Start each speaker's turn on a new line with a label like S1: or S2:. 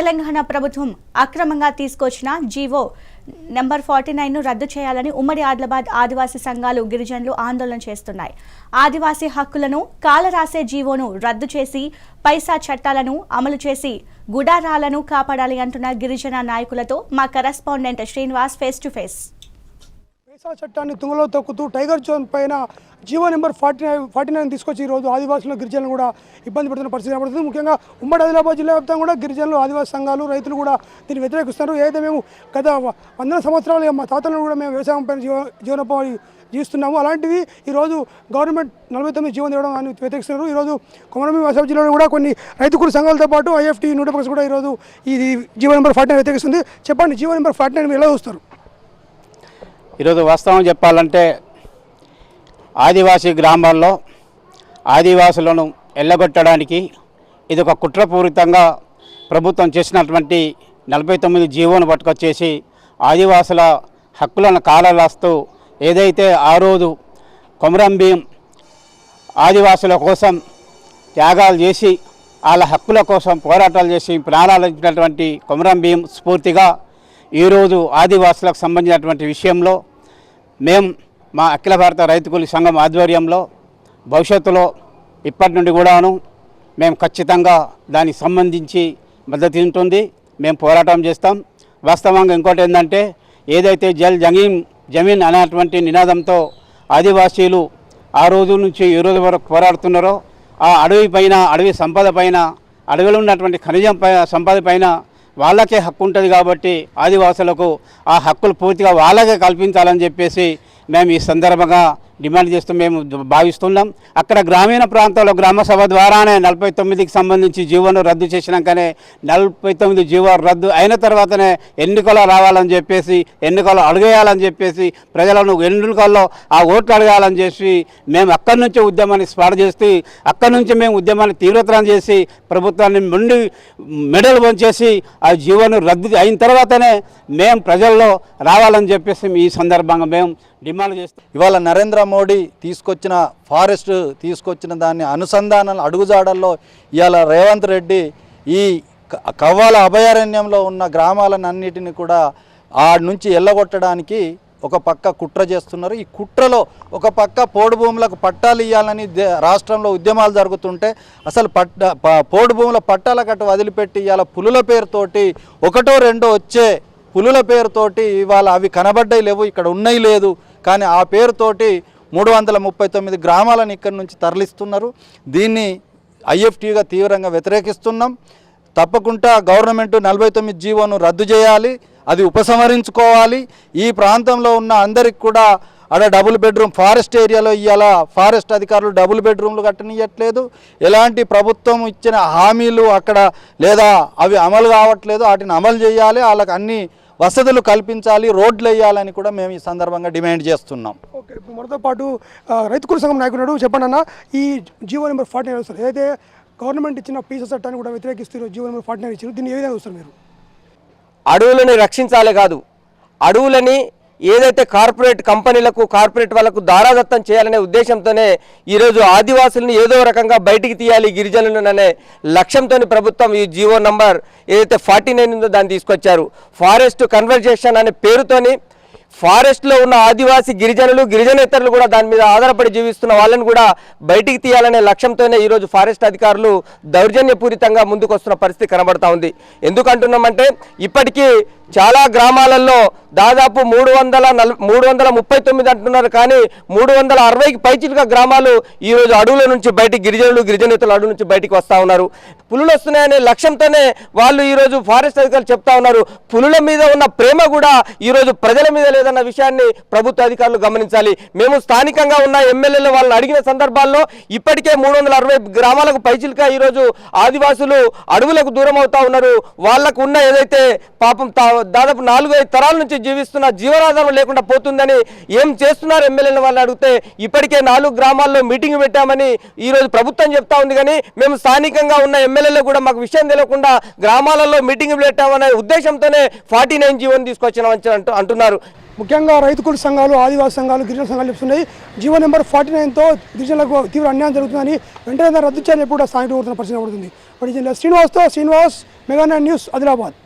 S1: తెలంగాణ ప్రభుత్వం అక్రమంగా తీసుకొచ్చిన జీవో నంబర్ 49ను రద్దు చేయాలని ఉమ్మడి ఆదిలాబాద్ ఆదివాసీ సంఘాలు గిరిజనులు ఆందోళన చేస్తున్నాయి. ఆదివాసీ హక్కులను కాలరాసే జీవోను రద్దు చేసి పైసా చట్టాలను అమలు చేసి గుడారాలను కాపాడాలి అంటున్న గిరిజన నాయకులతో మా correspondent Srinivas face to face.
S2: పైసా చట్టాన్ని తుంగలో తొక్కుతూ టైగర్ జోన్ పైన జీవో నెంబర్ 49 తీసుకొచ్చి ఈరోజు ఆదివాసులు గిరిజనులు కూడా ఇబ్బంది పడుతున్న పరిస్థితి కనబడుతుంది. ముఖ్యంగా ఉమ్మడి ఆదిలాబాద్ జిల్లా వ్యాప్తంగా కూడా గిరిజనులు ఆదివాసీ సంఘాలు రైతులు కూడా దీన్ని వ్యతిరేకిస్తున్నారు. ఏదైతే మేము గత 100 సంవత్సరాలు మా తాతలను కూడా మేము వ్యవసాయం పైన జీవనోపాధి జీవిస్తున్నాము. అలాంటిది ఈరోజు గవర్నమెంట్ 49 జీవో తేవడం అని వ్యతిరేకిస్తున్నారు. ఈరోజు కొమరంభీం ఆసిఫాబాద్ జిల్లాలో కూడా కొన్ని రైతు కూలి సంఘాలతో పాటు IFT న్యూట్రల్స్ కూడా ఈరోజు ఈ జీవో నెంబర్ 49 వ్యతిరేకిస్తుంది. చెప్పండి, జీవో నెంబర్ 49 ఎలా చూస్తారు?
S3: ఈరోజు వాస్తవం చెప్పాలంటే ఆదివాసీ గ్రామాల్లో ఆదివాసులను ఎల్లగొట్టడానికి ఇది ఒక కుట్రపూరితంగా ప్రభుత్వం చేసినటువంటి 49 జీవోను పట్టుకొచ్చేసి ఆదివాసుల హక్కులను కాలరాస్తూ ఏదైతే ఆ రోజు కొమరంభీం ఆదివాసుల కోసం త్యాగాలు చేసి వాళ్ళ హక్కుల కోసం పోరాటాలు చేసి ప్రాణాలు ఇచ్చినటువంటి కొమరంభీం స్ఫూర్తిగా ఈరోజు ఆదివాసులకు సంబంధించినటువంటి విషయంలో మేము మా అఖిల భారత రైతు కూలీ సంఘం ఆధ్వర్యంలో భవిష్యత్తులో ఇప్పటి నుండి కూడాను మేము ఖచ్చితంగా దానికి సంబంధించి మద్దతు ఉంటుంది, మేము పోరాటం చేస్తాం. వాస్తవంగా ఇంకోటి ఏంటంటే ఏదైతే జమీన్ అనేటువంటి నినాదంతో ఆదివాసీలు ఆ రోజు నుంచి ఈ రోజు వరకు పోరాడుతున్నారో ఆ అడవి పైన, అడవి సంపద పైన, అడవిలో ఉన్నటువంటి ఖనిజం సంపద పైన వాళ్ళకే హక్కు ఉంటుంది. కాబట్టి ఆదివాసులకు ఆ హక్కులు పూర్తిగా వాళ్ళకే కల్పించాలని చెప్పేసి మేము ఈ సందర్భంగా డిమాండ్ చేస్తూ మేము భావిస్తున్నాం. అక్కడ గ్రామీణ ప్రాంతాల్లో గ్రామసభ ద్వారానే 49కి సంబంధించి జీవోను రద్దు చేసినాకనే 49 జీవో రద్దు అయిన తర్వాతనే ఎన్నికల్లో రావాలని చెప్పేసి, ఎన్నికల్లో అడిగేయాలని చెప్పేసి, ప్రజలను ఎన్నికల్లో ఆ ఓట్లు అడగాలని చెప్పి మేము అక్కడి నుంచి ఉద్యమాన్ని స్పాట్ చేసి అక్కడి నుంచి మేము ఉద్యమాన్ని తీవ్రతరం చేసి ప్రభుత్వాన్ని ముందు మెడలు వంచేసి ఆ జీవోను రద్దు అయిన తర్వాతనే మేము ప్రజల్లో రావాలని చెప్పేసి ఈ సందర్భంగా మేము డిమాండ్ చేస్తాం.
S4: ఇవాళ నరేంద్ర మోడీ తీసుకొచ్చిన దాన్ని అనుసంధానాలు అడుగుజాడల్లో ఇవాళ రేవంత్ రెడ్డి ఈ కవ్వాల అభయారణ్యంలో ఉన్న గ్రామాలన్నిటిని కూడా ఆ నుంచి ఎల్లగొట్టడానికి ఒక పక్క కుట్ర చేస్తున్నారు. ఈ కుట్రలో ఒక పక్క పోడు భూములకు పట్టాలు ఇవ్వాలని రాష్ట్రంలో ఉద్యమాలు జరుగుతుంటే అసలు పోడు భూముల పట్టాల కట్ట వదిలిపెట్టి ఇవాళ పులుల పేరుతోటి ఒకటో రెండో వచ్చే పులుల పేరుతోటి ఇవాళ అవి కనబడ్డాయి లేవు, ఇక్కడ ఉన్నాయి లేదు, కానీ ఆ పేరుతోటి 339 గ్రామాలను ఇక్కడి నుంచి తరలిస్తున్నారు. దీన్ని IFTగా తీవ్రంగా వ్యతిరేకిస్తున్నాం. తప్పకుండా గవర్నమెంట్ 49 జీవోను రద్దు చేయాలి, అది ఉపసంహరించుకోవాలి. ఈ ప్రాంతంలో ఉన్న అందరికి కూడా అక్కడ డబుల్ బెడ్రూమ్ ఫారెస్ట్ ఏరియాలో ఇవాళ ఫారెస్ట్ అధికారులు డబుల్ బెడ్రూమ్లు కట్టనియట్లేదు. ఎలాంటి ప్రభుత్వం ఇచ్చిన హామీలు అక్కడ లేదా అవి అమలు కావట్లేదు, వాటిని అమలు చేయాలి, వాళ్ళకి అన్ని వసతులు కల్పించాలి, రోడ్లు వేయాలని కూడా మేము ఈ సందర్భంగా డిమాండ్ చేస్తున్నాం.
S2: ఓకే, ఇప్పుడు మనతో పాటు రైతు కూలీ సంఘం నాయకుడు చెప్పండి అన్న, ఈ జీవో నెంబర్ 49 వస్తారు ఏదైతే గవర్నమెంట్ ఇచ్చిన పీసా చట్టాన్ని కూడా వ్యతిరేకిస్తారు, జీవో నెంబర్ 49 ఇచ్చారు, దీన్ని ఏ విధంగా చూస్తారు మీరు?
S5: అడవులని రక్షించాలే కాదు, అడవులని ఏదైతే కార్పొరేట్ కంపెనీలకు కార్పొరేట్ వాళ్ళకు దారాదత్తం చేయాలనే ఉద్దేశంతోనే ఈరోజు ఆదివాసులను ఏదో రకంగా బయటికి తీయాలి గిరిజనులను అనే లక్ష్యంతో ప్రభుత్వం ఈ జీవో నంబర్ ఏదైతే 49 ఉందో దాన్ని తీసుకొచ్చారు. ఫారెస్ట్ కన్వర్జేషన్ అనే పేరుతోని ఫారెస్ట్లో ఉన్న ఆదివాసీ గిరిజనులు గిరిజనేతరులు కూడా దాని మీద ఆధారపడి జీవిస్తున్న వాళ్ళని కూడా బయటికి తీయాలనే లక్ష్యంతోనే ఈరోజు ఫారెస్ట్ అధికారులు దౌర్జన్యపూరితంగా ముందుకు వస్తున్న పరిస్థితి కనబడతా ఉంది. ఎందుకంటున్నామంటే ఇప్పటికీ చాలా గ్రామాలలో దాదాపు 339 అంటున్నారు, కానీ 360కి పైచిలుగా గ్రామాలు ఈరోజు అడవుల నుంచి బయటికి గిరిజనేతలు అడవుల నుంచి బయటికి వస్తూ ఉన్నారు. పులులు వస్తున్నాయనే లక్ష్యంతోనే వాళ్ళు ఈరోజు ఫారెస్ట్ అధికారులు చెప్తా ఉన్నారు. పులుల మీద ఉన్న ప్రేమ కూడా ఈరోజు ప్రజల మీద లేదన్న విషయాన్ని ప్రభుత్వ అధికారులు గమనించాలి. మేము స్థానికంగా ఉన్న ఎమ్మెల్యేలు వాళ్ళని అడిగిన సందర్భాల్లో ఇప్పటికే 360 గ్రామాలకు పైచిలుగా ఈరోజు ఆదివాసులు అడవులకు దూరం అవుతా ఉన్నారు. వాళ్లకు ఉన్న ఏదైతే పాపం దాదాపు 4-5 తరాల నుంచి జీవిస్తున్న జీవనాధారం లేకుండా పోతుందని ఏం చేస్తున్నారు ఎమ్మెల్యేలు వాళ్ళు అడిగితే ఇప్పటికే 4 గ్రామాల్లో మీటింగ్ పెట్టామని ఈరోజు ప్రభుత్వం చెప్తా ఉంది. కానీ మేము స్థానికంగా ఉన్న ఎమ్మెల్యేలు కూడా మాకు విషయం తెలియకుండా గ్రామాలలో మీటింగ్ పెట్టామనే ఉద్దేశంతోనే 49 జీవోని తీసుకొచ్చినామని అంటున్నారు.
S2: ముఖ్యంగా రైతు కూలి సంఘాలు, ఆదివాసీ సంఘాలు, గిరిజన సంఘాలు చెప్తున్నాయి జీవో నెంబర్ 49తో గిరిజనులకు తీవ్ర అన్యాయం జరుగుతుందని వెంటనే రద్దు చేయాలని కూడా స్థానికులు కోరుతున్న పరిస్థితి పడుతుంది. Srinivas, mega 9 news, Adilabad.